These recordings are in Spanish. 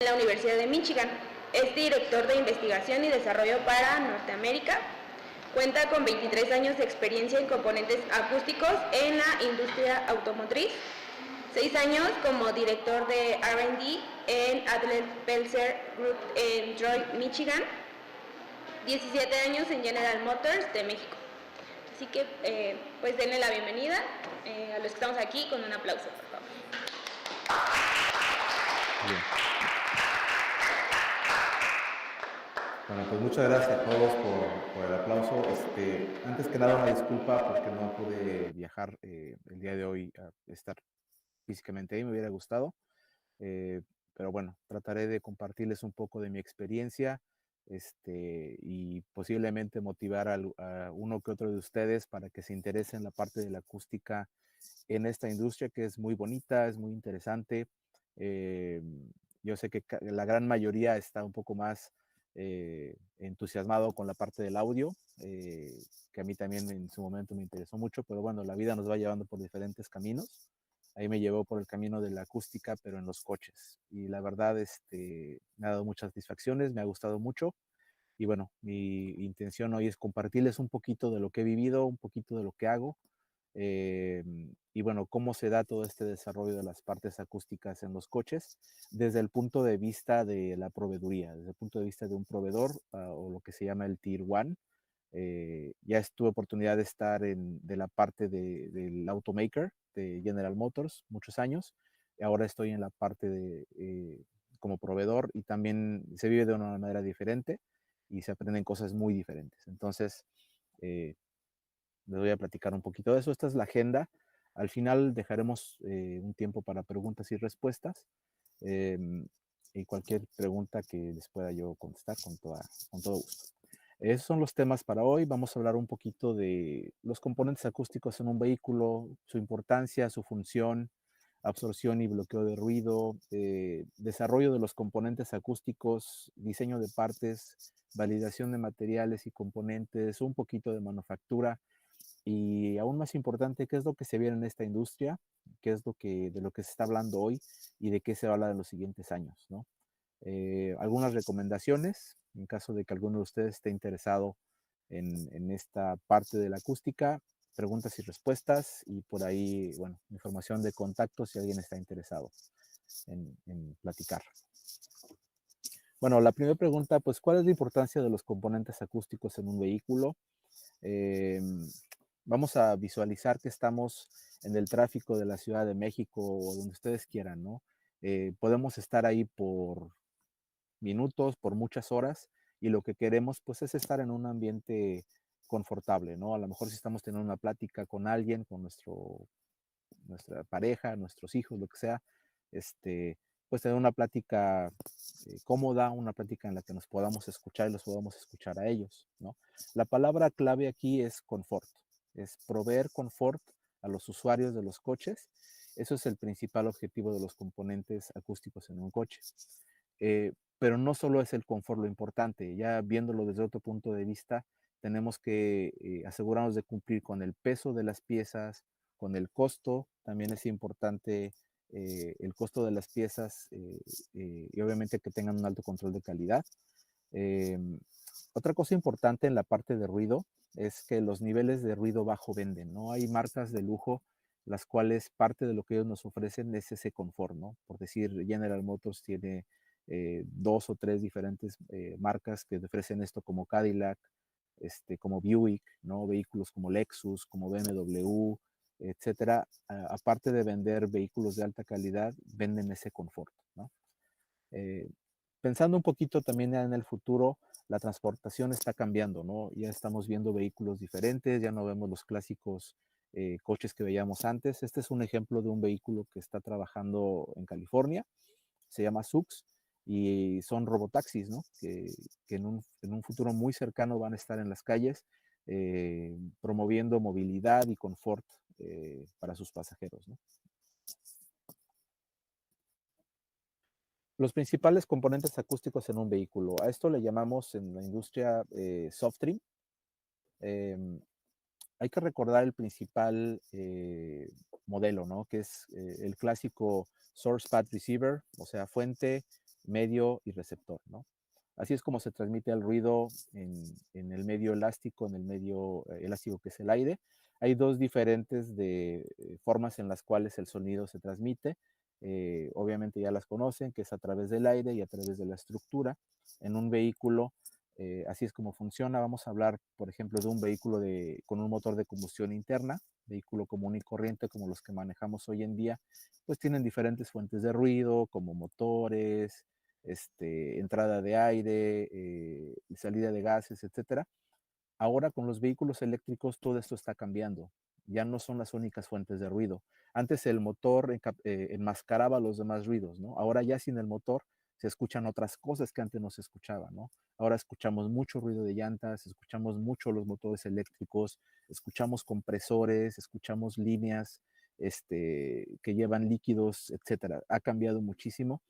en la Universidad de Michigan. Es director de investigación y desarrollo para Norteamérica. Cuenta con 23 años de experiencia en componentes acústicos en la industria automotriz. 6 años como director de R&D en Adler Pelzer Group en Detroit, Michigan. 17 años en General Motors de México. Así que, pues denle la bienvenida a los que estamos aquí con un aplauso, por favor. Bien. Bueno, pues muchas gracias a todos por el aplauso. Antes que nada, una disculpa porque no pude viajar el día de hoy a estar físicamente ahí, me hubiera gustado. Pero bueno, trataré de compartirles un poco de mi experiencia y posiblemente motivar a uno que otro de ustedes para que se interesen en la parte de la acústica en esta industria que es muy bonita, es muy interesante. Eh, yo sé que la gran mayoría está un poco más entusiasmado con la parte del audio, que a mí también en su momento me interesó mucho, pero bueno, la vida nos va llevando por diferentes caminos. Ahí me llevó por el camino de la acústica, pero en los coches. Y la verdad, me ha dado muchas satisfacciones, me ha gustado mucho. Y bueno, mi intención hoy es compartirles un poquito de lo que he vivido, un poquito de lo que hago, y bueno, cómo se da todo este desarrollo de las partes acústicas en los coches desde el punto de vista de la proveeduría, desde el punto de vista de un proveedor o lo que se llama el Tier 1. Ya tuve oportunidad de estar de la parte del automaker de General Motors muchos años. Y ahora estoy en la parte como proveedor y también se vive de una manera diferente y se aprenden cosas muy diferentes. Entonces, eh, les voy a platicar un poquito de eso. Esta es la agenda. Al final dejaremos un tiempo para preguntas y respuestas. eh, y cualquier pregunta que les pueda yo contestar con todo gusto. Esos son los temas para hoy. Vamos a hablar un poquito de los componentes acústicos en un vehículo, su importancia, su función, absorción y bloqueo de ruido, desarrollo de los componentes acústicos, diseño de partes, validación de materiales y componentes, un poquito de manufactura y aún más importante, qué es lo que se viene en esta industria, qué es de lo que se está hablando hoy y de qué se va a hablar en los siguientes años, ¿no? Algunas recomendaciones, en caso de que alguno de ustedes esté interesado en esta parte de la acústica, preguntas y respuestas y por ahí, bueno, información de contacto si alguien está interesado en platicar. Bueno, la primera pregunta, pues, ¿cuál es la importancia de los componentes acústicos en un vehículo? Eh, Vamos a visualizar que estamos en el tráfico de la Ciudad de México o donde ustedes quieran, ¿no? Podemos estar ahí por minutos, por muchas horas, y lo que queremos pues es estar en un ambiente confortable, ¿no? A lo mejor si estamos teniendo una plática con alguien, con nuestra pareja, nuestros hijos, lo que sea, pues tener una plática cómoda, una plática en la que nos podamos escuchar y los podamos escuchar a ellos, ¿no? La palabra clave aquí es confort, es proveer confort a los usuarios de los coches. Eso es el principal objetivo de los componentes acústicos en un coche. Pero no solo es el confort lo importante, ya viéndolo desde otro punto de vista, tenemos que asegurarnos de cumplir con el peso de las piezas, con el costo, también es importante el costo de las piezas y obviamente que tengan un alto control de calidad. Eh, Otra cosa importante en la parte de ruido es que los niveles de ruido bajo venden, ¿no? Hay marcas de lujo las cuales parte de lo que ellos nos ofrecen es ese confort, ¿no? Por decir, General Motors tiene dos o tres diferentes marcas que ofrecen esto como Cadillac, como Buick, ¿no? Vehículos como Lexus, como BMW, etcétera. Aparte de vender vehículos de alta calidad, venden ese confort, ¿no? Eh, Pensando un poquito también en el futuro, la transportación está cambiando, ¿no? Ya estamos viendo vehículos diferentes, ya no vemos los clásicos coches que veíamos antes. Este es un ejemplo de un vehículo que está trabajando en California, se llama Sux, y son robotaxis, ¿no? Que en un futuro muy cercano van a estar en las calles promoviendo movilidad y confort para sus pasajeros, ¿no? Los principales componentes acústicos en un vehículo. A esto le llamamos en la industria soft trim. Eh, Hay que recordar el principal modelo, ¿no? Que es el clásico Source Path Receiver, o sea, fuente, medio y receptor, ¿no? Así es como se transmite el ruido en el medio elástico, en el medio elástico que es el aire. Hay dos diferentes formas en las cuales el sonido se transmite. Obviamente ya las conocen, que es a través del aire y a través de la estructura. En un vehículo, así es como funciona. Vamos a hablar, por ejemplo, de un vehículo con un motor de combustión interna, vehículo común y corriente como los que manejamos hoy en día, pues tienen diferentes fuentes de ruido, como motores, entrada de aire, salida de gases, etcétera. Ahora con los vehículos eléctricos todo esto está cambiando. Ya no son las únicas fuentes de ruido. Antes el motor enmascaraba los demás ruidos, ¿no? Ahora ya sin el motor se escuchan otras cosas que antes no se escuchaban, ¿no? Ahora escuchamos mucho ruido de llantas, escuchamos mucho los motores eléctricos, escuchamos compresores, escuchamos líneas que llevan líquidos, etcétera. Ha cambiado muchísimo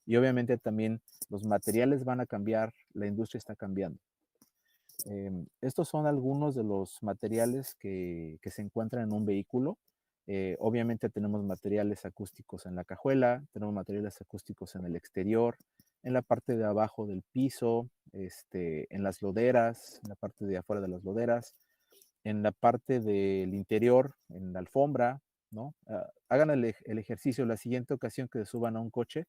y obviamente también los materiales van a cambiar, la industria está cambiando. Estos son algunos de los materiales que se encuentran en un vehículo. Obviamente tenemos materiales acústicos en la cajuela, tenemos materiales acústicos en el exterior, en la parte de abajo del piso, en las loderas, en la parte de afuera de las loderas, en la parte del interior, en la alfombra, ¿no? Hagan el ejercicio la siguiente ocasión que se suban a un coche,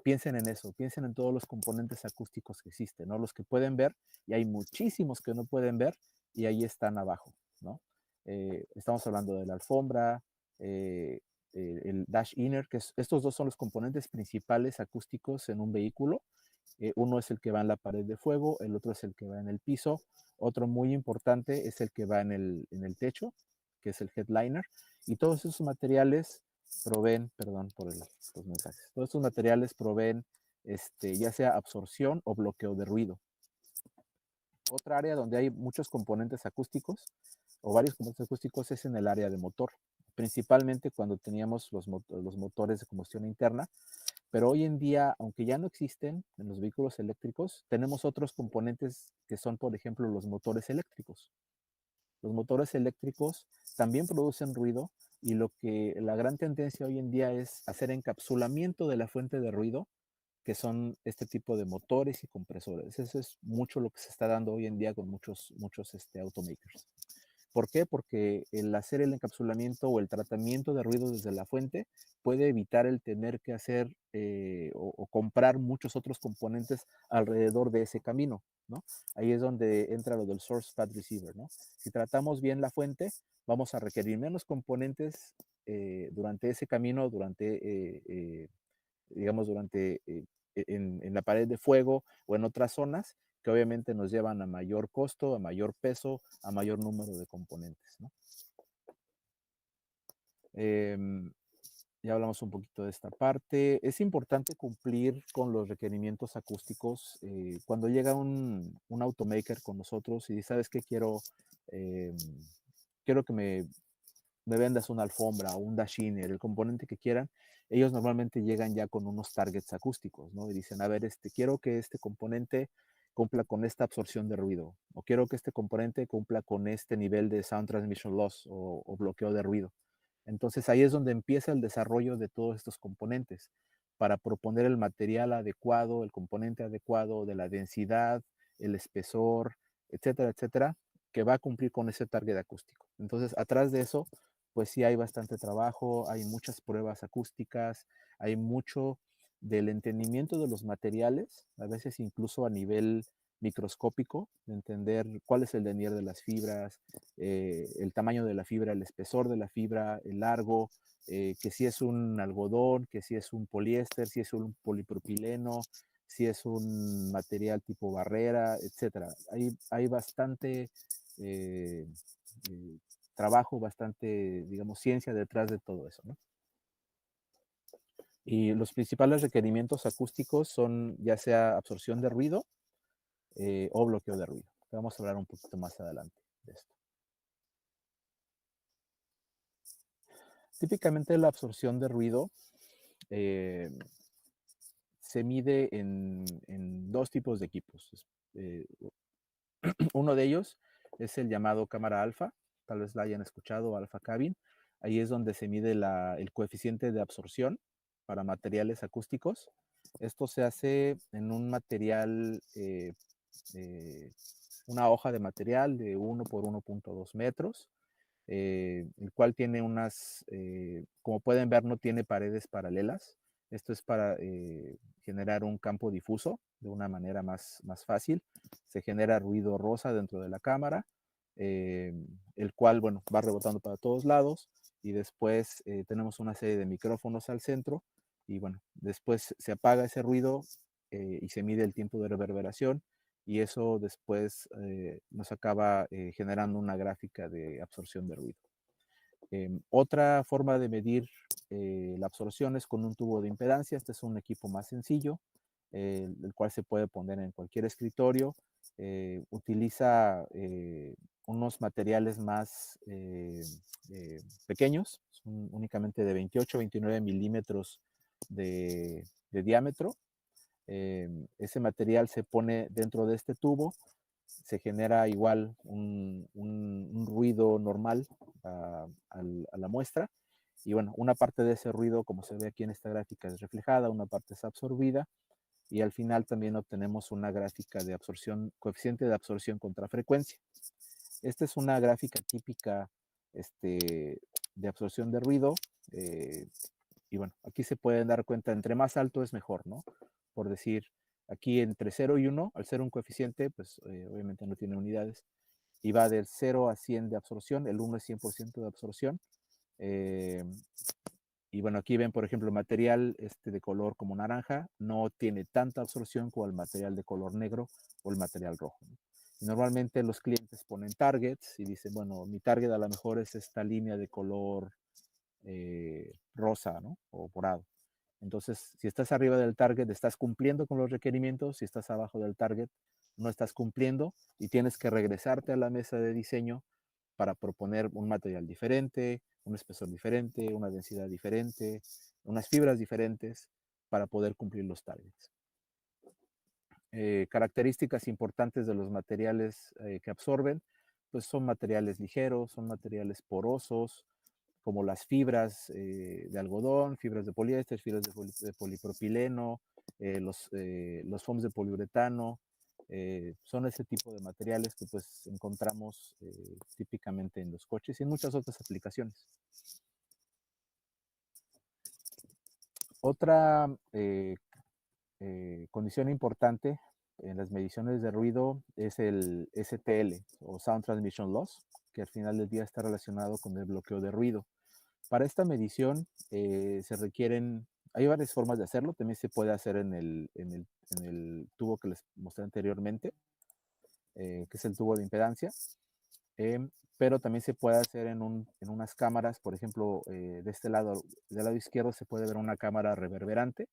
piensen en eso, piensen en todos los componentes acústicos que existen, ¿no? Los que pueden ver, y hay muchísimos que no pueden ver, y ahí están abajo, ¿no? Estamos hablando de la alfombra, el dash inner, estos dos son los componentes principales acústicos en un vehículo. Uno es el que va en la pared de fuego, el otro es el que va en el piso. Otro muy importante es el que va en el techo, que es el headliner. Y todos esos materiales proveen, perdón por los mensajes, todos estos materiales proveen ya sea absorción o bloqueo de ruido. Otra área donde hay muchos componentes acústicos o varios componentes acústicos es en el área de motor, principalmente cuando teníamos los motores de combustión interna, pero hoy en día, aunque ya no existen en los vehículos eléctricos, tenemos otros componentes que son, por ejemplo, los motores eléctricos. Los motores eléctricos también producen ruido y la gran tendencia hoy en día es hacer encapsulamiento de la fuente de ruido, que son este tipo de motores y compresores. Eso es mucho lo que se está dando hoy en día con muchos automakers. ¿Por qué? Porque el hacer el encapsulamiento o el tratamiento de ruido desde la fuente puede evitar el tener que hacer o comprar muchos otros componentes alrededor de ese camino, ¿no? Ahí es donde entra lo del source path receiver, ¿no? Si tratamos bien la fuente, vamos a requerir menos componentes durante ese camino, digamos, en la pared de fuego o en otras zonas que obviamente nos llevan a mayor costo, a mayor peso, a mayor número de componentes, ¿no? Ya hablamos un poquito de esta parte. Es importante cumplir con los requerimientos acústicos. Cuando llega un automaker con nosotros y dice, ¿sabes qué? Quiero que me vendas una alfombra o un dashiner, el componente que quieran, ellos normalmente llegan ya con unos targets acústicos, ¿no? Y dicen, a ver, quiero que este componente cumpla con esta absorción de ruido, o quiero que este componente cumpla con este nivel de sound transmission loss o bloqueo de ruido. Entonces ahí es donde empieza el desarrollo de todos estos componentes para proponer el material adecuado, el componente adecuado de la densidad, el espesor, etcétera, etcétera, que va a cumplir con ese target acústico. Entonces, atrás de eso, pues sí hay bastante trabajo, hay muchas pruebas acústicas, hay mucho del entendimiento de los materiales, a veces incluso a nivel microscópico, de entender cuál es el denier de las fibras, el tamaño de la fibra, el espesor de la fibra, el largo, que si es un algodón, que si es un poliéster, si es un polipropileno, si es un material tipo barrera, etcétera. Hay bastante eh, eh, trabajo, bastante, digamos, ciencia detrás de todo eso, ¿no? Y los principales requerimientos acústicos son ya sea absorción de ruido o bloqueo de ruido. Vamos a hablar un poquito más adelante de esto. Típicamente la absorción de ruido se mide en dos tipos de equipos. Uno de ellos es el llamado cámara alfa, tal vez la hayan escuchado, alfa cabin. Ahí es donde se mide el coeficiente de absorción para materiales acústicos. Esto se hace en un material, una hoja de material de 1 por 1.2 metros, el cual tiene unas, como pueden ver, no tiene paredes paralelas. Esto es para generar un campo difuso de una manera más fácil. Se genera ruido rosa dentro de la cámara, eh, el cual, bueno, va rebotando para todos lados. Y después tenemos una serie de micrófonos al centro. Y bueno, después se apaga ese ruido y se mide el tiempo de reverberación. Y eso después nos acaba generando una gráfica de absorción de ruido. Otra forma de medir la absorción es con un tubo de impedancia. Este es un equipo más sencillo, el cual se puede poner en cualquier escritorio. Utiliza unos materiales más pequeños, son únicamente de 28-29 milímetros de diámetro. Ese material se pone dentro de este tubo, se genera igual un ruido normal a la muestra. Y bueno, una parte de ese ruido, como se ve aquí en esta gráfica, es reflejada, una parte es absorbida. Y al final también obtenemos una gráfica de absorción, coeficiente de absorción contra frecuencia. Esta es una gráfica típica de absorción de ruido. Eh, y bueno, aquí se pueden dar cuenta, entre más alto es mejor, ¿no? Por decir, aquí entre 0 y 1, al ser un coeficiente, pues obviamente no tiene unidades, y va del 0 a 100 de absorción, el 1 es 100% de absorción. Eh, y bueno, aquí ven, por ejemplo, el material de color como naranja no tiene tanta absorción como el material de color negro o el material rojo, ¿no? Y normalmente los clientes ponen targets y dicen, bueno, mi target a lo mejor es esta línea de color rosa, ¿no? O morado. Entonces, si estás arriba del target, estás cumpliendo con los requerimientos. Si estás abajo del target, no estás cumpliendo y tienes que regresarte a la mesa de diseño para proponer un material diferente, un espesor diferente, una densidad diferente, unas fibras diferentes para poder cumplir los targets. Características importantes de los materiales que absorben, pues son materiales ligeros, son materiales porosos, como las fibras de algodón, fibras de poliéster, fibras de polipropileno, los foams de poliuretano. Son ese tipo de materiales que pues encontramos típicamente en los coches y en muchas otras aplicaciones. Otra condición importante en las mediciones de ruido es el STL o Sound Transmission Loss, que al final del día está relacionado con el bloqueo de ruido. Para esta medición se requieren, hay varias formas de hacerlo, también se puede hacer en el tubo que les mostré anteriormente, que es el tubo de impedancia, pero también se puede hacer en unas cámaras, por ejemplo, de este lado, del lado izquierdo se puede ver una cámara reverberante,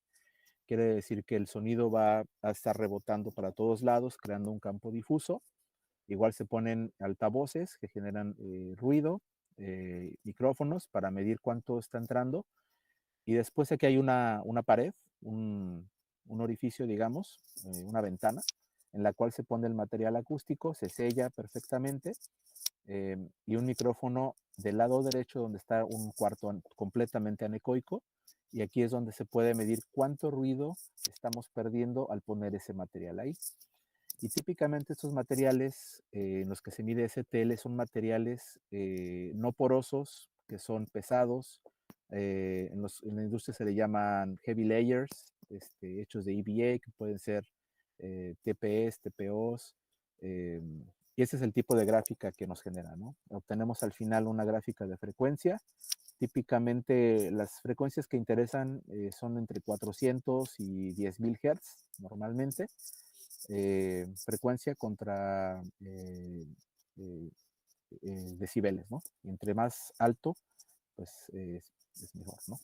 quiere decir que el sonido va a estar rebotando para todos lados, creando un campo difuso. Igual se ponen altavoces que generan ruido, micrófonos para medir cuánto está entrando. Y después aquí hay una pared, un orificio, digamos, una ventana, en la cual se pone el material acústico, se sella perfectamente, y un micrófono del lado derecho donde está un cuarto completamente anecoico. Y aquí es donde se puede medir cuánto ruido estamos perdiendo al poner ese material ahí. Y típicamente estos materiales en los que se mide STL son materiales no porosos, que son pesados. En la industria se le llaman heavy layers, hechos de EVA, que pueden ser TPS, TPOs. Y ese es el tipo de gráfica que nos genera, ¿no? Obtenemos al final una gráfica de frecuencia. Típicamente las frecuencias que interesan son entre 400 y 10.000 Hz normalmente. Frecuencia contra decibeles, ¿no? Y entre más alto, pues es mejor, ¿no?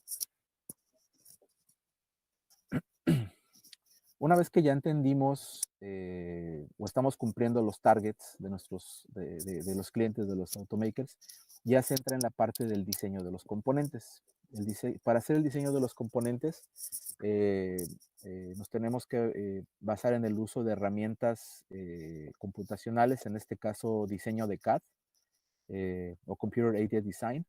Una vez que ya entendimos o estamos cumpliendo los targets de los clientes, de los automakers, ya se entra en la parte del diseño de los componentes. Para hacer el diseño de los componentes, nos tenemos que basar en el uso de herramientas computacionales, en este caso diseño de CAD o Computer Aided Design,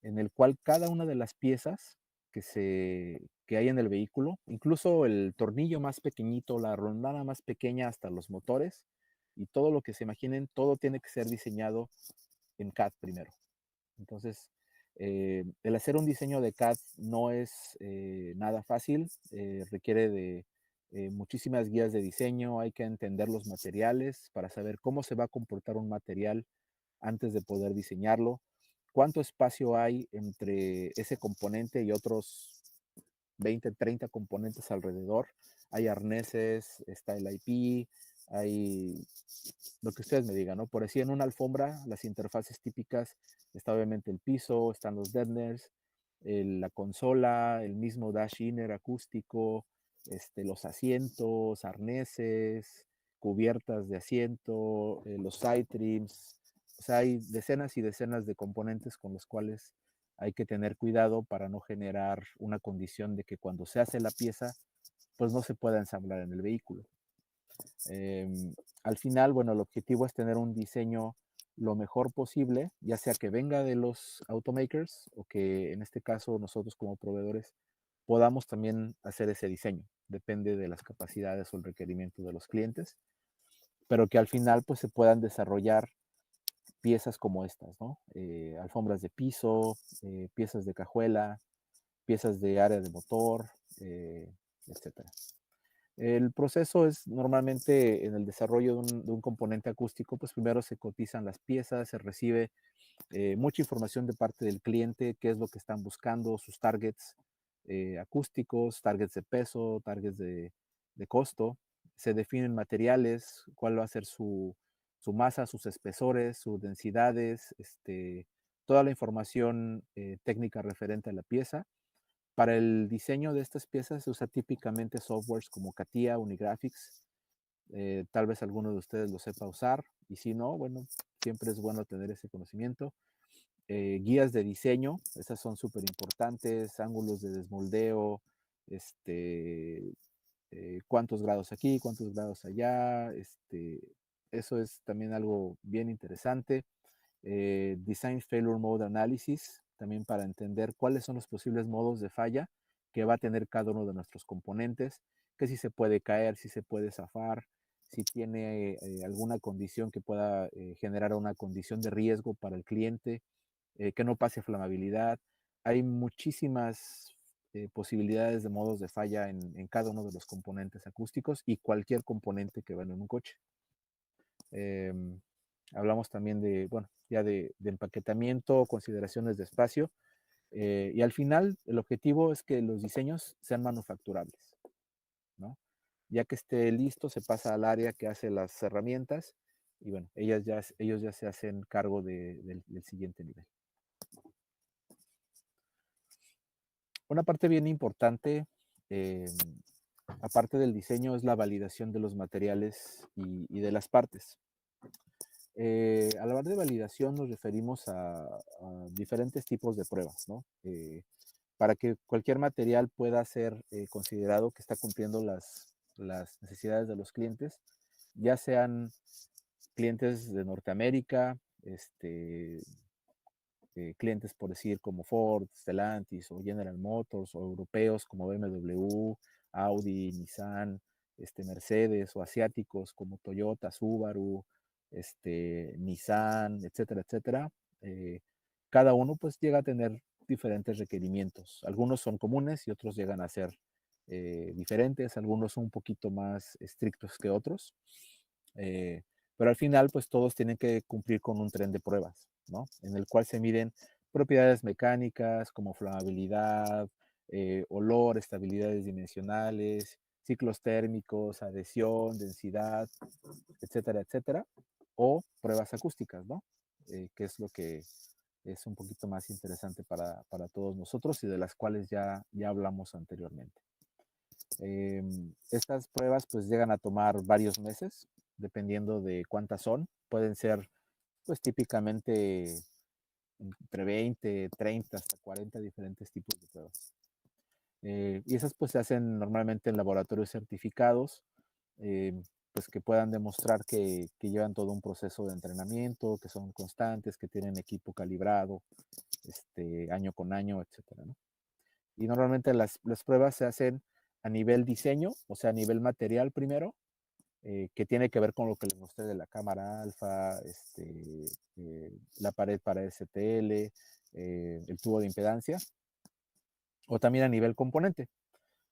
en el cual cada una de las piezas que que hay en el vehículo, incluso el tornillo más pequeñito, la rondana más pequeña hasta los motores y todo lo que se imaginen, todo tiene que ser diseñado en CAD primero. Entonces, el hacer un diseño de CAD no es nada fácil, requiere de muchísimas guías de diseño, hay que entender los materiales para saber cómo se va a comportar un material antes de poder diseñarlo, cuánto espacio hay entre ese componente y otros 20, 30 componentes alrededor. Hay arneses, está el IP, hay lo que ustedes me digan, ¿no? Por así en una alfombra, las interfaces típicas, está obviamente el piso, están los deadeners, la consola, el mismo dash inner acústico, los asientos, arneses, cubiertas de asiento, los side trims. O sea, hay decenas y decenas de componentes con los cuales hay que tener cuidado para no generar una condición de que cuando se hace la pieza, pues no se pueda ensamblar en el vehículo. Al final, bueno, el objetivo es tener un diseño lo mejor posible, ya sea que venga de los automakers o que en este caso nosotros como proveedores podamos también hacer ese diseño. Depende de las capacidades o el requerimiento de los clientes, pero que al final pues se puedan desarrollar piezas como estas, ¿no? Alfombras de piso, piezas de cajuela, piezas de área de motor, etcétera. El proceso es normalmente en el desarrollo de un componente acústico, pues primero se cotizan las piezas, se recibe mucha información de parte del cliente, qué es lo que están buscando, sus targets acústicos, targets de peso, targets de costo. Se definen materiales, cuál va a ser su masa, sus espesores, sus densidades, toda la información técnica referente a la pieza. Para el diseño de estas piezas se usa típicamente softwares como CATIA, Unigraphics. Tal vez alguno de ustedes lo sepa usar y si no, bueno, siempre es bueno tener ese conocimiento. Guías de diseño, esas son súper importantes, ángulos de desmoldeo, cuántos grados aquí, cuántos grados allá, eso es también algo bien interesante. Design Failure Mode Analysis, también para entender cuáles son los posibles modos de falla que va a tener cada uno de nuestros componentes, que si se puede caer, si se puede zafar, si tiene alguna condición que pueda generar una condición de riesgo para el cliente, que no pase flamabilidad. Hay muchísimas posibilidades de modos de falla en cada uno de los componentes acústicos y cualquier componente que va en un coche. Hablamos también de, bueno, ya de empaquetamiento, consideraciones de espacio, y al final el objetivo es que los diseños sean manufacturables, ¿no? Ya que esté listo, se pasa al área que hace las herramientas y bueno, ellos ya se hacen cargo del siguiente nivel. Una parte bien importante, aparte del diseño, es la validación de los materiales y de las partes. Al hablar de validación nos referimos a diferentes tipos de pruebas, ¿no? Para que cualquier material pueda ser considerado que está cumpliendo las necesidades de los clientes, ya sean clientes de Norteamérica, clientes por decir como Ford, Stellantis o General Motors, o europeos como BMW, Audi, Nissan, Mercedes, o asiáticos como Toyota, Subaru, Nissan, etcétera, etcétera. Cada uno pues llega a tener diferentes requerimientos. Algunos son comunes y otros llegan a ser diferentes, algunos son un poquito más estrictos que otros. Pero al final, pues todos tienen que cumplir con un tren de pruebas, ¿no? En el cual se miden propiedades mecánicas como flamabilidad, olor, estabilidades dimensionales, ciclos térmicos, adhesión, densidad, etcétera, etcétera. O pruebas acústicas, ¿no? Que es lo que es un poquito más interesante para todos nosotros y de las cuales ya hablamos anteriormente. Estas pruebas pues llegan a tomar varios meses, dependiendo de cuántas son. Pueden ser pues típicamente entre 20, 30 hasta 40 diferentes tipos de pruebas. Y esas pues se hacen normalmente en laboratorios certificados, pues que puedan demostrar que llevan todo un proceso de entrenamiento, que son constantes, que tienen equipo calibrado año con año, etcétera, ¿no? Y normalmente las pruebas se hacen a nivel diseño, o sea, a nivel material primero, que tiene que ver con lo que les mostré de la cámara alfa, la pared para STL, el tubo de impedancia, o también a nivel componente.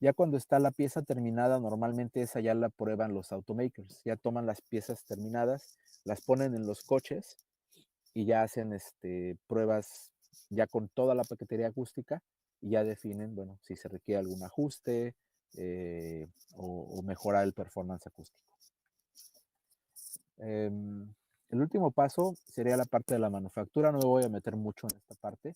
Ya cuando está la pieza terminada, normalmente esa ya la prueban los automakers, ya toman las piezas terminadas, las ponen en los coches y ya hacen pruebas ya con toda la paquetería acústica y ya definen, bueno, si se requiere algún ajuste o mejorar el performance acústico. El último paso sería la parte de la manufactura. No me voy a meter mucho en esta parte,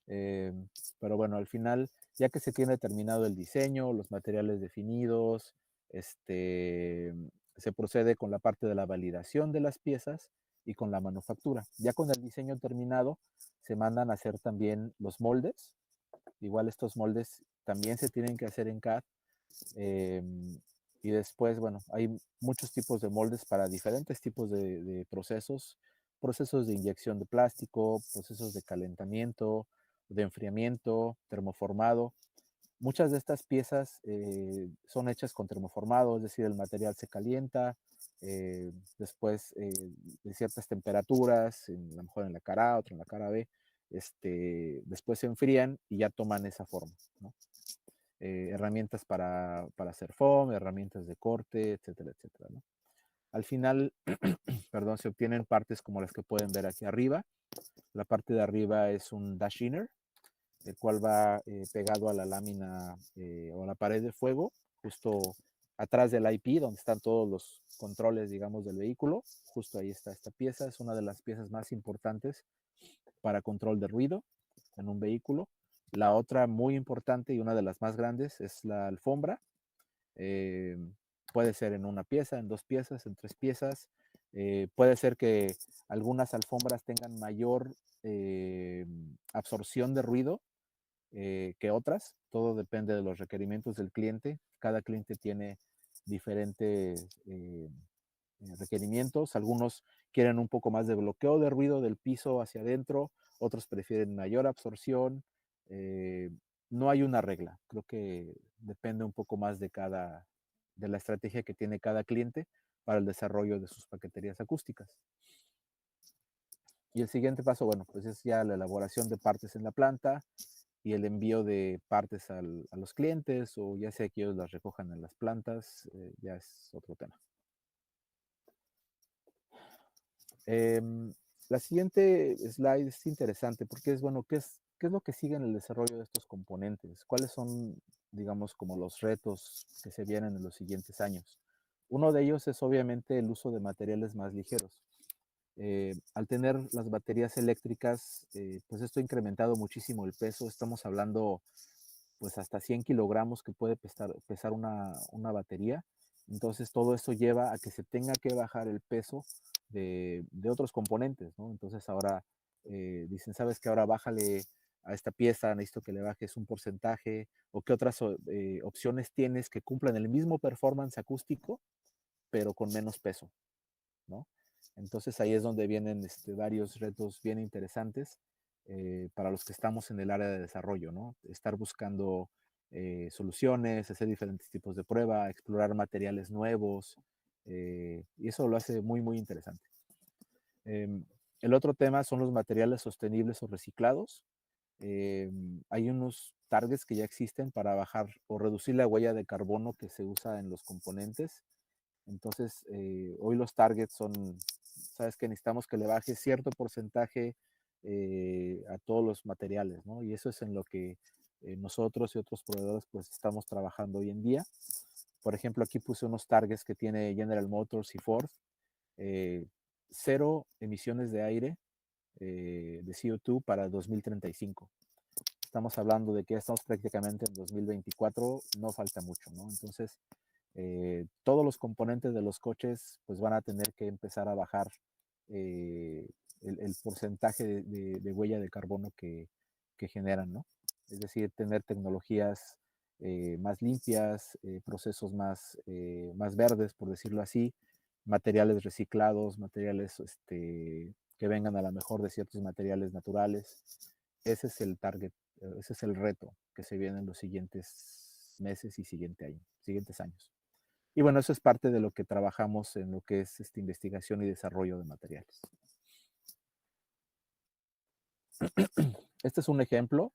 pero bueno, al final, ya que se tiene terminado el diseño, los materiales definidos, se procede con la parte de la validación de las piezas y con la manufactura. Ya con el diseño terminado, se mandan a hacer también los moldes. Igual estos moldes también se tienen que hacer en CAD. Y después, bueno, hay muchos tipos de moldes para diferentes tipos de procesos, procesos de inyección de plástico, procesos de calentamiento, de enfriamiento, termoformado. Muchas de estas piezas son hechas con termoformado, es decir, el material se calienta, después de ciertas temperaturas, a lo mejor en la cara A, otro en la cara B, después se enfrían y ya toman esa forma, ¿no? Herramientas para hacer foam, herramientas de corte, etcétera, etcétera, ¿no? Al final, perdón, se obtienen partes como las que pueden ver aquí arriba. La parte de arriba es un dash inner, el cual va pegado a la lámina o a la pared de fuego, justo atrás del IP, donde están todos los controles, digamos, del vehículo. Justo ahí está esta pieza, es una de las piezas más importantes para control de ruido en un vehículo. La otra muy importante y una de las más grandes es la alfombra. Eh, puede ser en una pieza, en dos piezas, en tres piezas. Puede ser que algunas alfombras tengan mayor absorción de ruido que otras. Todo depende de los requerimientos del cliente. Cada cliente tiene diferentes requerimientos. Algunos quieren un poco más de bloqueo de ruido del piso hacia adentro, otros prefieren mayor absorción. Eh, no hay una regla. Creo que depende un poco más de la estrategia que tiene cada cliente para el desarrollo de sus paqueterías acústicas. Y el siguiente paso, bueno, pues es ya la elaboración de partes en la planta y el envío de partes a los clientes, o ya sea que ellos las recojan en las plantas, ya es otro tema. La siguiente slide es interesante porque es, bueno, ¿qué es lo que sigue en el desarrollo de estos componentes? ¿Cuáles son, digamos, como los retos que se vienen en los siguientes años? Uno de ellos es obviamente el uso de materiales más ligeros. Al tener las baterías eléctricas, pues esto ha incrementado muchísimo el peso. Estamos hablando pues hasta 100 kilogramos que puede pesar una batería. Entonces todo eso lleva a que se tenga que bajar el peso de otros componentes, ¿no? Entonces ahora dicen, ¿sabes qué? Ahora bájale a esta pieza, necesito que le bajes un porcentaje, o qué otras opciones tienes que cumplan el mismo performance acústico, pero con menos peso, ¿no? Entonces ahí es donde vienen varios retos bien interesantes para los que estamos en el área de desarrollo, ¿no? Estar buscando soluciones, hacer diferentes tipos de prueba, explorar materiales nuevos, y eso lo hace muy, muy interesante. El otro tema son los materiales sostenibles o reciclados. Hay unos targets que ya existen para bajar o reducir la huella de carbono que se usa en los componentes. Entonces, hoy los targets son, sabes que necesitamos que le baje cierto porcentaje a todos los materiales, ¿no? Y eso es en lo que nosotros y otros proveedores pues estamos trabajando hoy en día. Por ejemplo, aquí puse unos targets que tiene General Motors y Ford. eh, Cero emisiones de aire de CO2 para 2035. Estamos hablando de que ya estamos prácticamente en 2024, no falta mucho, ¿no? Entonces, todos los componentes de los coches pues van a tener que empezar a bajar el porcentaje de huella de carbono que generan, ¿no? Es decir, tener tecnologías más limpias, procesos más verdes, por decirlo así, materiales reciclados, materiales que vengan a la mejor de ciertos materiales naturales. Ese es el target ese es el reto que se viene en los siguientes meses y siguientes años. Y bueno, eso es parte de lo que trabajamos en lo que es investigación y desarrollo de materiales. Este es un ejemplo,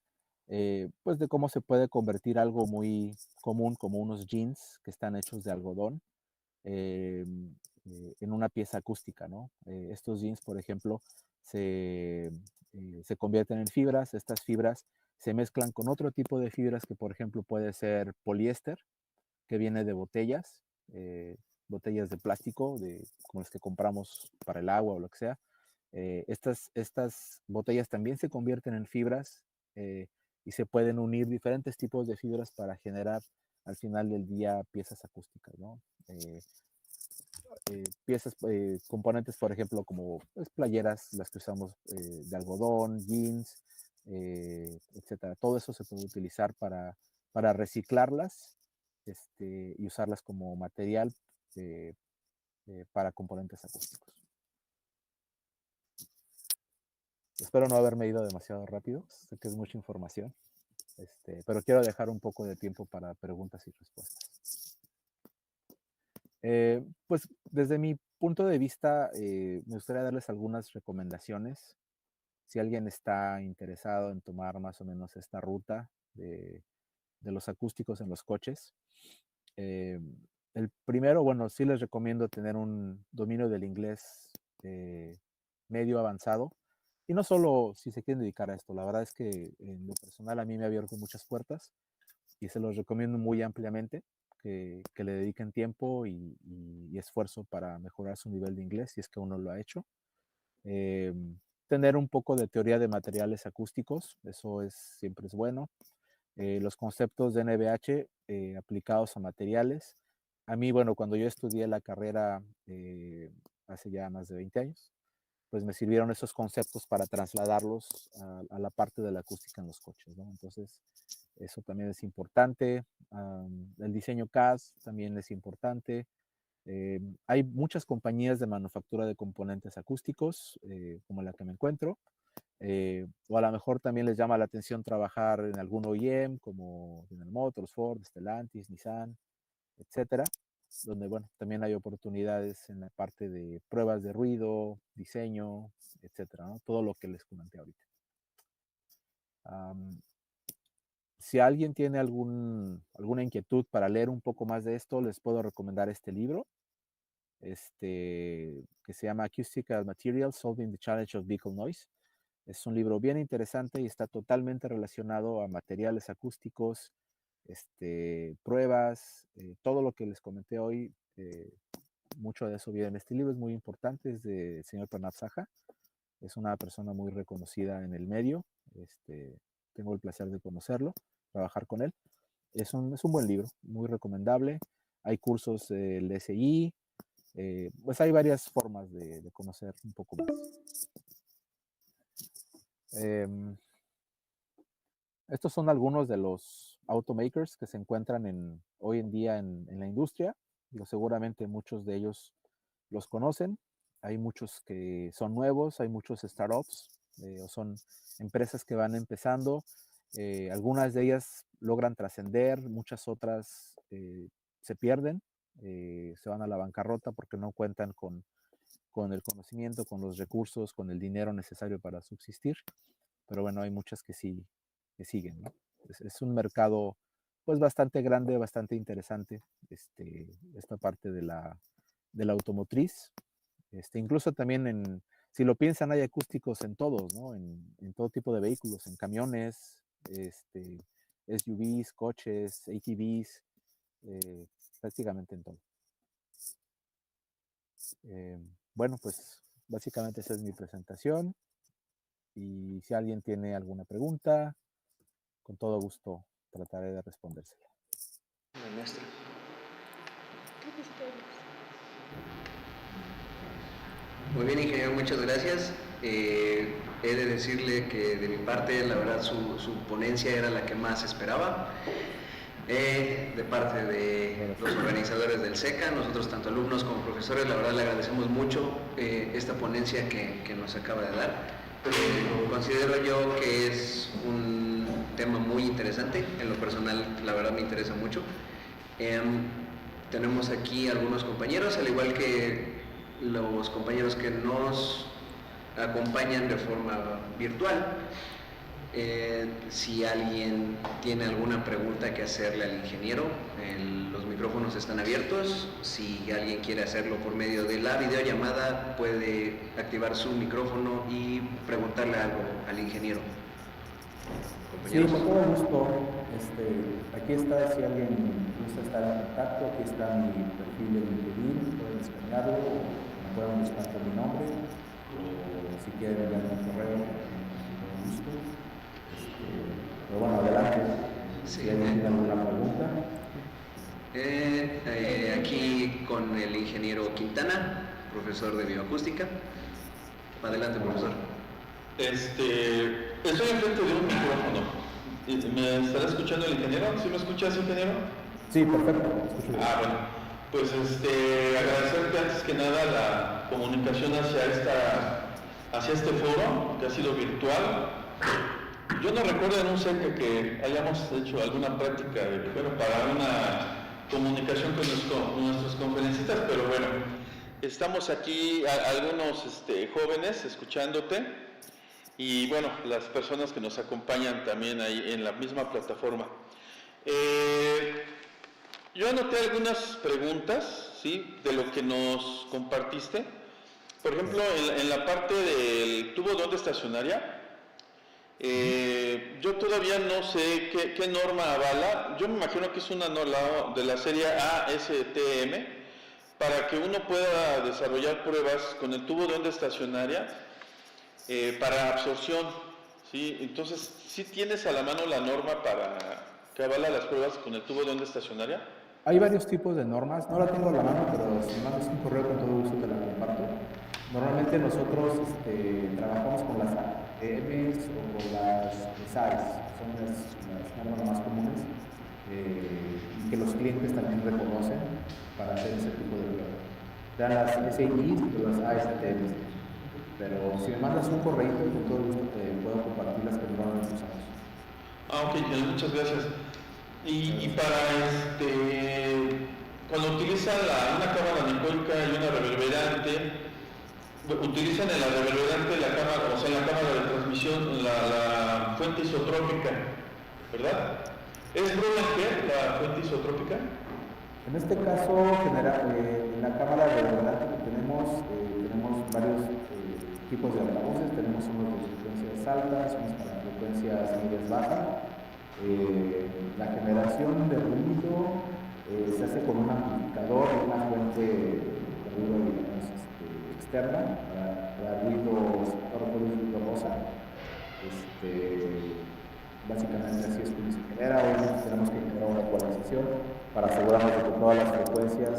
pues, de cómo se puede convertir algo muy común, como unos jeans que están hechos de algodón, en una pieza acústica, ¿no? Estos jeans, por ejemplo, se convierten en fibras. Estas fibras se mezclan con otro tipo de fibras que, por ejemplo, puede ser poliéster, que viene de botellas, botellas de plástico, como las que compramos para el agua o lo que sea. Estas botellas también se convierten en fibras y se pueden unir diferentes tipos de fibras para generar al final del día piezas acústicas, ¿no? Componentes, por ejemplo, como pues, playeras, las que usamos de algodón, jeans, etcétera. Todo eso se puede utilizar para reciclarlas y usarlas como material para componentes acústicos. Espero no haberme ido demasiado rápido, sé que es mucha información, pero quiero dejar un poco de tiempo para preguntas y respuestas. Pues desde mi punto de vista, me gustaría darles algunas recomendaciones. Si alguien está interesado en tomar más o menos esta ruta de los acústicos en los coches, el primero, bueno, sí les recomiendo tener un dominio del inglés medio avanzado. Y no solo si se quieren dedicar a esto, la verdad es que en lo personal a mí me ha abierto muchas puertas y se los recomiendo muy ampliamente que le dediquen tiempo y esfuerzo para mejorar su nivel de inglés, si es que uno lo ha hecho. Tener un poco de teoría de materiales acústicos, eso siempre es bueno. Los conceptos de NVH aplicados a materiales. A mí, bueno, cuando yo estudié la carrera hace ya más de 20 años, pues me sirvieron esos conceptos para trasladarlos a la parte de la acústica en los coches, ¿no? Entonces, eso también es importante. El diseño CAD también es importante. Hay muchas compañías de manufactura de componentes acústicos, como la que me encuentro, o a lo mejor también les llama la atención trabajar en algún OEM, como General Motors, Ford, Stellantis, Nissan, etcétera, donde, bueno, también hay oportunidades en la parte de pruebas de ruido, diseño, etcétera, ¿no? Todo lo que les comenté ahorita. Si alguien tiene alguna inquietud para leer un poco más de esto, les puedo recomendar este libro, que se llama Acoustical Materials, Solving the Challenge of Vehicle Noise. Es un libro bien interesante y está totalmente relacionado a materiales acústicos, pruebas, todo lo que les comenté hoy, mucho de eso viene en este libro, es muy importante, es del señor Pranab Saha, es una persona muy reconocida en el medio, tengo el placer de conocerlo, trabajar con él. Es un buen libro, muy recomendable. Hay cursos del SI, pues hay varias formas de conocer un poco más. Estos son algunos de los automakers que se encuentran hoy en día en la industria. Seguramente muchos de ellos los conocen. Hay muchos que son nuevos, hay muchos startups, o son empresas que van empezando. Algunas de ellas logran trascender, muchas otras se pierden, se van a la bancarrota porque no cuentan con el conocimiento, con los recursos, con el dinero necesario para subsistir. Pero bueno, hay muchas que sí, que siguen, ¿no? Es un mercado pues bastante grande, bastante interesante, esta parte de la automotriz. Incluso también si lo piensan, hay acústicos en todos, ¿no? En todo tipo de vehículos, en camiones, SUVs, coches, ATVs, prácticamente en todo. Bueno, pues básicamente esa es mi presentación. Y si alguien tiene alguna pregunta, con todo gusto trataré de respondérsela. Maestra. Muy bien, ingeniero, muchas gracias. He de decirle que de mi parte, la verdad, su ponencia era la que más esperaba. De parte de los organizadores del SECA, nosotros tanto alumnos como profesores, la verdad le agradecemos mucho esta ponencia que nos acaba de dar. Considero yo que es un tema muy interesante. En lo personal, la verdad me interesa mucho. Tenemos aquí algunos compañeros, al igual que los compañeros que nos acompañan de forma virtual. Si alguien tiene alguna pregunta que hacerle al ingeniero, los micrófonos están abiertos. Si alguien quiere hacerlo por medio de la videollamada, puede activar su micrófono y preguntarle algo al ingeniero. Sí, con todo gusto. Aquí está, si alguien gusta estar en contacto, aquí está mi perfil de LinkedIn, pueden escanearlo, me pueden buscar por mi nombre, o si quieren enviarme un correo, con todo gusto. Pero bueno, adelante, Sí. si alguien tiene alguna pregunta. Aquí con el ingeniero Quintana, profesor de bioacústica. Adelante, profesor. Estoy enfrente de un micrófono. ¿Me estará escuchando el ingeniero? ¿Sí me escuchas, ingeniero? Sí, perfecto. Escucho bien. Bueno. Pues agradecerte antes que nada la comunicación hacia este foro, que ha sido virtual. Yo no recuerdo en un CECA que hayamos hecho alguna práctica para una comunicación con nuestros conferencistas, pero bueno, estamos aquí algunos jóvenes escuchándote. Y bueno, las personas que nos acompañan también ahí en la misma plataforma. Yo anoté algunas preguntas, ¿sí?, de lo que nos compartiste. Por ejemplo, en la parte del tubo de onda estacionaria, yo todavía no sé qué norma avala. Yo me imagino que es una norma de la serie ASTM para que uno pueda desarrollar pruebas con el tubo de onda estacionaria. Para absorción, ¿sí? Entonces, ¿sí tienes a la mano la norma para que avala las pruebas con el tubo de onda estacionaria? Hay varios tipos de normas, no la tengo a la mano, pero si me mandas un correo con todo gusto te la comparto. Normalmente nosotros trabajamos con las ATMs o con las SAIs, son las normas más comunes y que los clientes también reconocen para hacer ese tipo de pruebas. Sean las SIs o las ASTMs. Pero si me mandas un correo, con todo gusto te puedo compartir las que normalmente usamos. Ok, muchas gracias. Y para cuando utilizan una cámara anecoica y una reverberante, utilizan en la reverberante la cámara, o sea, en la cámara de transmisión, la fuente isotrópica, ¿verdad? ¿Es Brulanger la fuente isotrópica? En este caso, en la cámara reverberante que tenemos varios tipos de altavoces. Tenemos unos de frecuencias altas, unos para frecuencias medias bajas. La generación de ruido se hace con un amplificador y una fuente de ruido, digamos, externa para ruido rosa. Básicamente así es como se genera. Obviamente tenemos que generar una ecualización para asegurarnos de que todas las frecuencias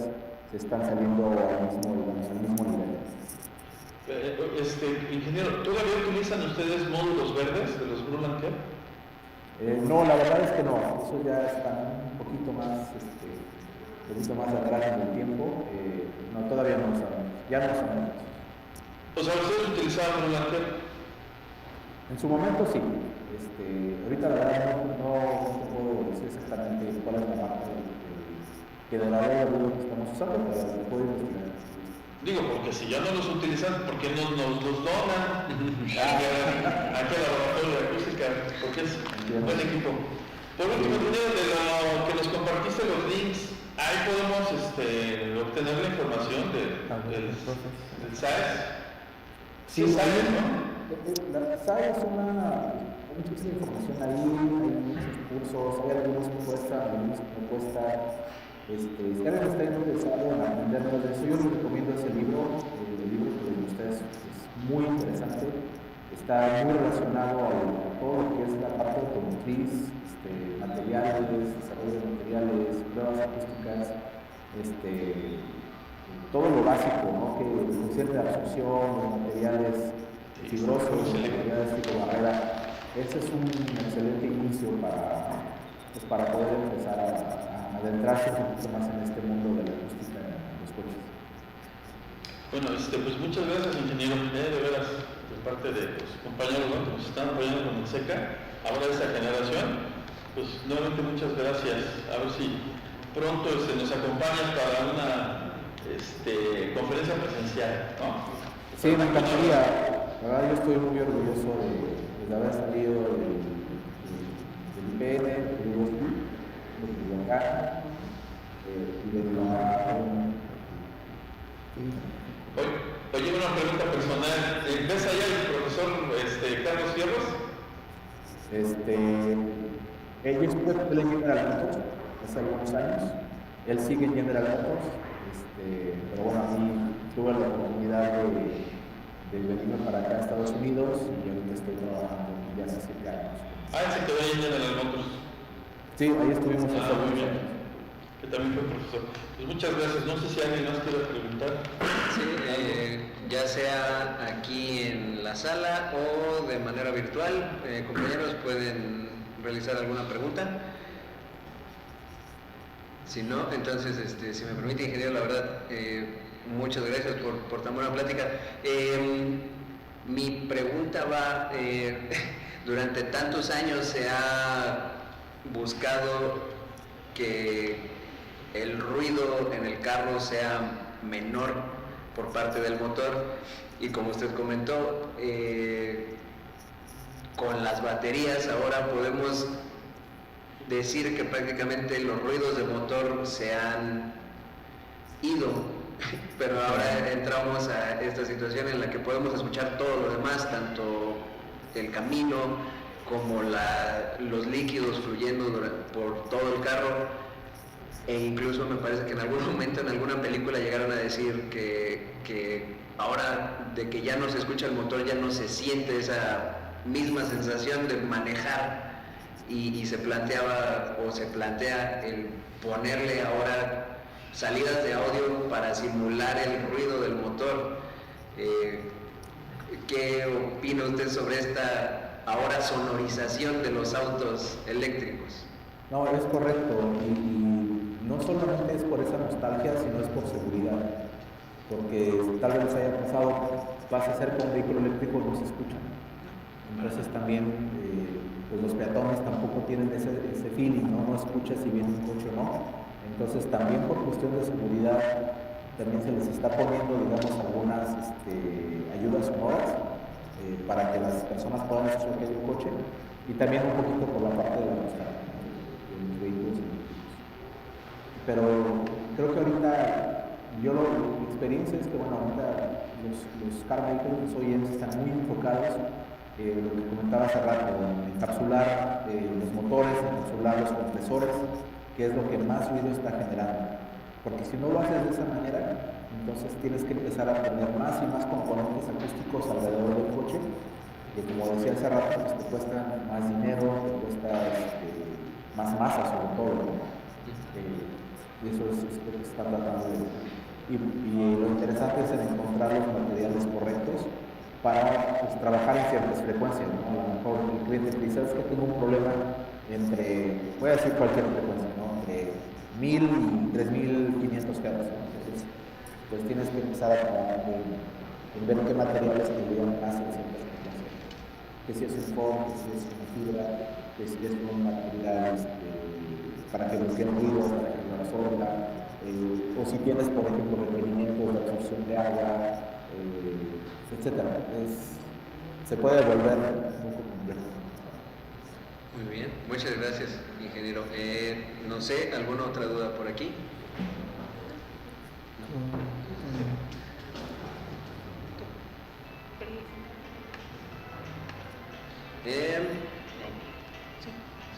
se están saliendo al mismo nivel. Ingeniero, ¿todavía utilizan ustedes módulos verdes de los Brulanger? No, la verdad es que no. Eso ya está un poquito más atrás en el tiempo. No, todavía no lo sabemos. Ya no lo sabemos. O sea, ¿ustedes utilizaban Brulanger? En su momento sí. Ahorita la verdad no puedo decir exactamente cuál es la marca que de la red que estamos usando, pero lo puedo investigar. Digo, porque si ya no los utilizan, ¿por qué no nos los donan? Aquí al laboratorio de acústica, porque es un buen equipo. Por último, de lo que nos compartiste los links, ahí podemos obtener la información del SAES. Sí, SAES, ¿no? La SAES es hay muchísima información ahí, hay muchos cursos, hay algunos que cuestan, algunos que no cuestan. Si alguien está interesado en aprender más de eso, yo les recomiendo ese libro. El libro que les gusta es muy interesante, está muy relacionado a todo lo que es la parte automotriz, materiales, desarrollo de materiales, pruebas acústicas, todo lo básico, ¿no?, que concierne la absorción, los materiales fibrosos, los materiales tipo barrera. Ese es un excelente inicio para poder empezar a adentrarse un poquito más en este mundo de la acústica en los coches. Bueno, pues muchas gracias, ingeniero, de veras, de parte de los compañeros, ¿no?, que nos están apoyando con el SECA. ahora esa generación, pues nuevamente muchas gracias. A ver si pronto nos acompañas para una conferencia presencial, ¿no? Sí, me encantaría. La verdad, yo estoy muy orgulloso de haber salido del IPN, del USP, de acá, y de la... Oye, una pregunta personal. ¿Ves allá el profesor Carlos Fierros? Yo estuve en General Motors hace algunos años. Él sigue en General Motors, pero bueno, a mí tuve la oportunidad de venirme para acá a Estados Unidos y ahorita estoy trabajando ya hace 7 años. Ah, él se quedó ahí en General Motors. Sí, ahí estuvimos hace muy algunos bien. años. Que también fue profesor. Pues muchas gracias. No sé si alguien más quiere preguntar. Sí, ya sea aquí en la sala o de manera virtual, compañeros pueden realizar alguna pregunta. Si no, entonces, si me permite, ingeniero, la verdad, muchas gracias por tan buena plática. Mi pregunta va, durante tantos años se ha buscado que el ruido en el carro sea menor por parte del motor, y como usted comentó, con las baterías ahora podemos decir que prácticamente los ruidos de motor se han ido, pero ahora entramos a esta situación en la que podemos escuchar todo lo demás, tanto el camino como los líquidos fluyendo por todo el carro. E incluso me parece que en algún momento en alguna película llegaron a decir que ahora de que ya no se escucha el motor, ya no se siente esa misma sensación de manejar, y se planteaba o se plantea el ponerle ahora salidas de audio para simular el ruido del motor. ¿Qué opina usted sobre esta ahora sonorización de los autos eléctricos? No, es correcto, y no solamente es por esa nostalgia, sino es por seguridad, porque tal vez les haya pensado, vas a hacer con un vehículo eléctrico, no se escucha. Entonces también pues los peatones tampoco tienen ese feeling, ¿no? No escuchas si viene un coche o no. Entonces también por cuestión de seguridad también se les está poniendo, digamos, algunas ayudas sonoras para que las personas puedan escuchar que hay un coche, y también un poquito por la parte de la nostalgia de los vehículos eléctricos. Pero creo que ahorita mi experiencia es que, bueno, ahorita los car makers hoy en día están muy enfocados en lo que comentaba hace rato, en encapsular los motores, encapsular los compresores, que es lo que más ruido está generando. Porque si no lo haces de esa manera, entonces tienes que empezar a tener más y más componentes acústicos alrededor del coche, que como decía hace rato, pues te cuesta más dinero, te cuesta más masa sobre todo, ¿no? Y eso es lo que se está tratando de... Y lo interesante es en encontrar los materiales correctos para pues, trabajar en ciertas frecuencias, ¿no? A lo mejor el cliente te dice, ¿sabes que tengo un problema entre, voy a decir cualquier frecuencia, ¿no? Entre 1000 y 3500 Hz, ¿no? Entonces, pues tienes que empezar a trabajar en ver qué materiales te ayudan más en ciertas frecuencias. Que si es un foam, que si es una fibra, que si es un material para que bloquee el ruido, para que lo absorba, o si tienes, por ejemplo, requerimientos de absorción de agua, etcétera. Se puede volver un poco complejo. Muy bien, muchas gracias, ingeniero. No sé, ¿alguna otra duda por aquí?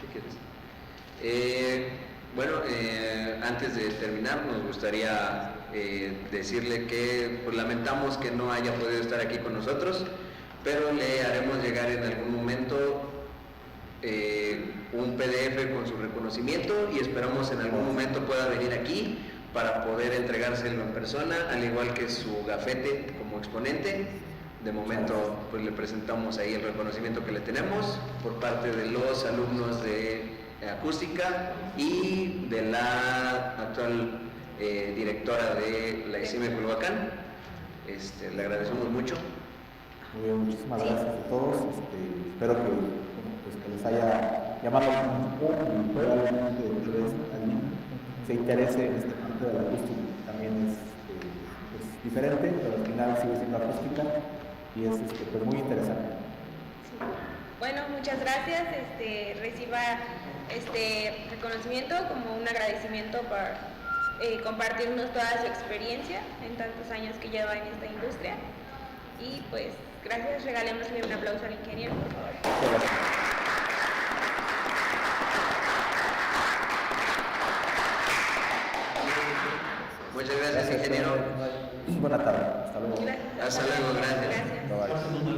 Si quieres. Bueno, antes de terminar, nos gustaría decirle que pues, lamentamos que no haya podido estar aquí con nosotros, pero le haremos llegar en algún momento un PDF con su reconocimiento, y esperamos en algún momento pueda venir aquí para poder entregárselo en persona, al igual que su gafete como exponente. De momento pues le presentamos ahí el reconocimiento que le tenemos por parte de los alumnos de acústica y de la actual directora de la ICIME Culhuacán. Le agradecemos mucho. Muy bien, muchísimas gracias a todos. Espero que, bueno, pues que les haya llamado la atención y probablemente alguien se interese en esta parte de la acústica. También es diferente, pero al final sigue siendo acústica y es pues muy interesante. Sí. Bueno, muchas gracias. Reciba este reconocimiento como un agradecimiento por compartirnos toda su experiencia en tantos años que lleva en esta industria. Y pues gracias, regalémosle un aplauso al ingeniero, por favor. Gracias. Muchas gracias, ingeniero. Buena tarde. Hasta luego. Gracias. Hasta luego, gracias. Gracias. Bye, bye.